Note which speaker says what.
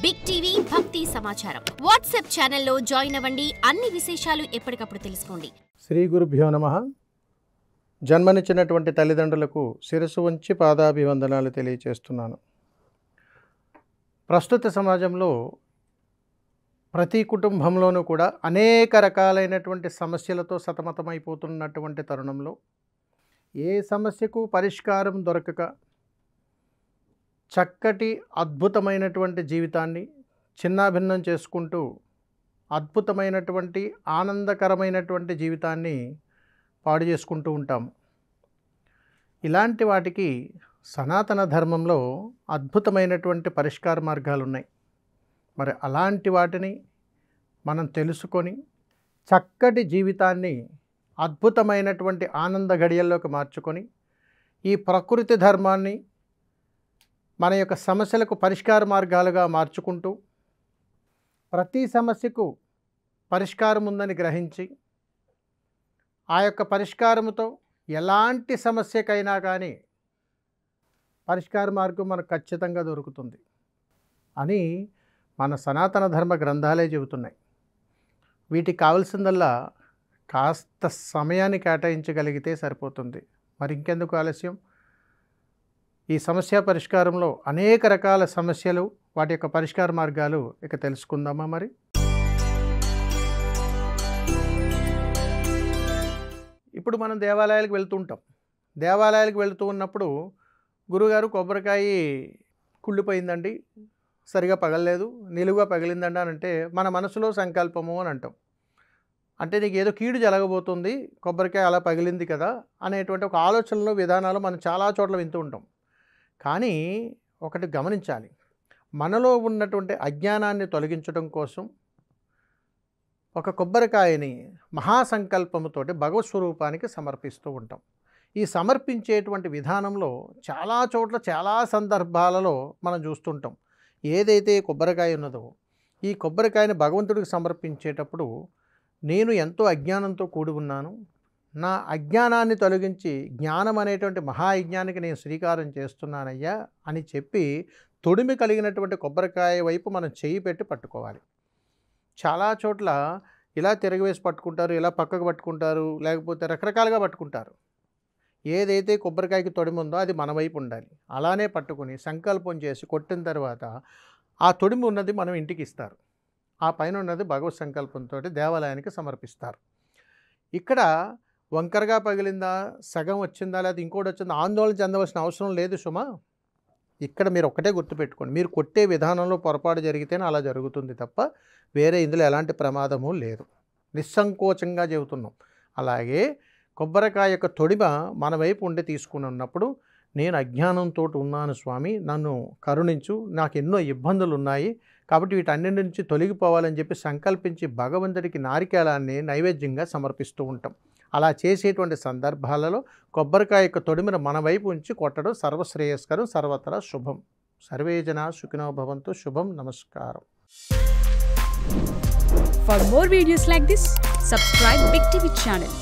Speaker 1: Big TV భక్తి సమాచారం WhatsApp ఛానల్లో జాయిన్ అవ్వండి. అన్ని విశేషాలు ఎప్పటికప్పుడు తెలుసుకోండి.
Speaker 2: శ్రీ గురుభ్యో నమః. జన్మనిచ్చినటువంటి తల్లిదండ్రులకు శిరస్సు వంచి పాదాభివందనాలు తెలియజేస్తున్నాను. ప్రస్తుత సమాజంలో ప్రతి కుటుంబంలోనూ కూడా అనేక రకాలైనటువంటి సమస్యలతో సతమతమైపోతున్నటువంటి తరుణంలో ఏ సమస్యకు పరిష్కారం దొరకక చక్కటి అద్భుతమైనటువంటి జీవితాన్ని చిన్నాభిన్నం చేసుకుంటూ అద్భుతమైనటువంటి ఆనందకరమైనటువంటి జీవితాన్ని పాడు చేసుకుంటూ ఉంటాము. ఇలాంటి వాటికి సనాతన ధర్మంలో అద్భుతమైనటువంటి పరిష్కార మార్గాలు ఉన్నాయి. మరి అలాంటి వాటిని మనం తెలుసుకొని చక్కటి జీవితాన్ని అద్భుతమైనటువంటి ఆనంద గడియల్లోకి మార్చుకొని ఈ ప్రకృతి ధర్మాన్ని మన యొక్క సమస్యలకు పరిష్కార మార్గాలుగా మార్చుకుంటూ ప్రతి సమస్యకు పరిష్కారం ఉందని గ్రహించి ఆ యొక్క పరిష్కారముతో ఎలాంటి సమస్యకైనా కానీ పరిష్కార మార్గం మనకు ఖచ్చితంగా దొరుకుతుంది అని మన సనాతన ధర్మ గ్రంథాలే చెబుతున్నాయి. వీటికి కావాల్సిందల్లా కాస్త సమయాన్ని కేటాయించగలిగితే సరిపోతుంది. మరి ఇంకెందుకు ఆలస్యం? ఈ సమస్య పరిష్కారంలో అనేక రకాల సమస్యలు, వాటి యొక్క పరిష్కార మార్గాలు ఇక తెలుసుకుందామా? మరి ఇప్పుడు మనం దేవాలయాలకు వెళ్తుంటాం. దేవాలయాలకు వెళుతూ ఉన్నప్పుడు గురుగారు కొబ్బరికాయ కుళ్ళిపోయిందండి, సరిగా పగలలేదు, నిలువుగా పగిలిందండి అని అంటే మన మనసులో సంకల్పము అని అంటాం. అంటే నీకు ఏదో కీడు జరగబోతుంది, కొబ్బరికాయ అలా పగిలింది కదా అనేటువంటి ఒక ఆలోచనలు విధానాలు మనం చాలా చోట్ల వింటూ ఉంటాం. కానీ ఒకటి గమనించాలి, మనలో ఉన్నటువంటి అజ్ఞానాన్ని తొలగించడం కోసం ఒక కొబ్బరికాయని మహాసంకల్పముతోటి భగవత్ స్వరూపానికి సమర్పిస్తూ ఉంటాం. ఈ సమర్పించేటువంటి విధానంలో చాలా చోట్ల చాలా సందర్భాలలో మనం చూస్తుంటాం. ఏదైతే కొబ్బరికాయ ఉన్నదో ఈ కొబ్బరికాయని భగవంతుడికి సమర్పించేటప్పుడు నేను ఎంతో అజ్ఞానంతో కూడి ఉన్నాను, నా అజ్ఞానాన్ని తొలగించి జ్ఞానం అనేటువంటి మహాయజ్ఞానికి నేను శ్రీకారం చేస్తున్నానయ్యా అని చెప్పి తొడిమి కలిగినటువంటి కొబ్బరికాయ వైపు మనం చేయి పెట్టి పట్టుకోవాలి. చాలా చోట్ల ఇలా తిరగవేసి పట్టుకుంటారు, ఇలా పక్కకు పట్టుకుంటారు, లేకపోతే రకరకాలుగా పట్టుకుంటారు. ఏదైతే కొబ్బరికాయకి తొడిమి ఉందో అది మన వైపు ఉండాలి. అలానే పట్టుకొని సంకల్పం చేసి కొట్టిన తర్వాత ఆ తొడిమి ఉన్నది మనం ఇంటికి ఇస్తారు, ఆ పైన ఉన్నది భగవత్ సంకల్పంతో దేవాలయానికి సమర్పిస్తారు. ఇక్కడ వంకరగా పగిలిందా, సగం వచ్చిందా, లేదా ఇంకోటి వచ్చిందా ఆందోళన చెందవలసిన అవసరం లేదు సుమా. ఇక్కడ మీరు ఒక్కటే గుర్తుపెట్టుకోండి, మీరు కొట్టే విధానంలో పొరపాటు జరిగితేనే అలా జరుగుతుంది తప్ప వేరే ఇందులో ఎలాంటి ప్రమాదము లేదు. నిస్సంకోచంగా చెబుతున్నాం. అలాగే కొబ్బరికాయ యొక్క తొడిమ మన వైపు ఉండి తీసుకుని ఉన్నప్పుడు నేను అజ్ఞానంతో ఉన్నాను స్వామి, నన్ను కరుణించు, నాకు ఎన్నో ఇబ్బందులు ఉన్నాయి కాబట్టి వీటన్నిటి నుంచి తొలగిపోవాలని చెప్పి సంకల్పించి భగవంతుడికి నారికేళాన్ని నైవేద్యంగా సమర్పిస్తూ ఉంటాం. అలా చేసేటువంటి సందర్భాలలో కొబ్బరికాయ యొక్క తొడిమిన మన వైపు ఉంచి కొట్టడం సర్వశ్రేయస్కరం, సర్వత్రా శుభం. సర్వే జనా సుఖినో భవంతు. శుభం. నమస్కారం.
Speaker 3: For more videos like this, subscribe Big TV channel.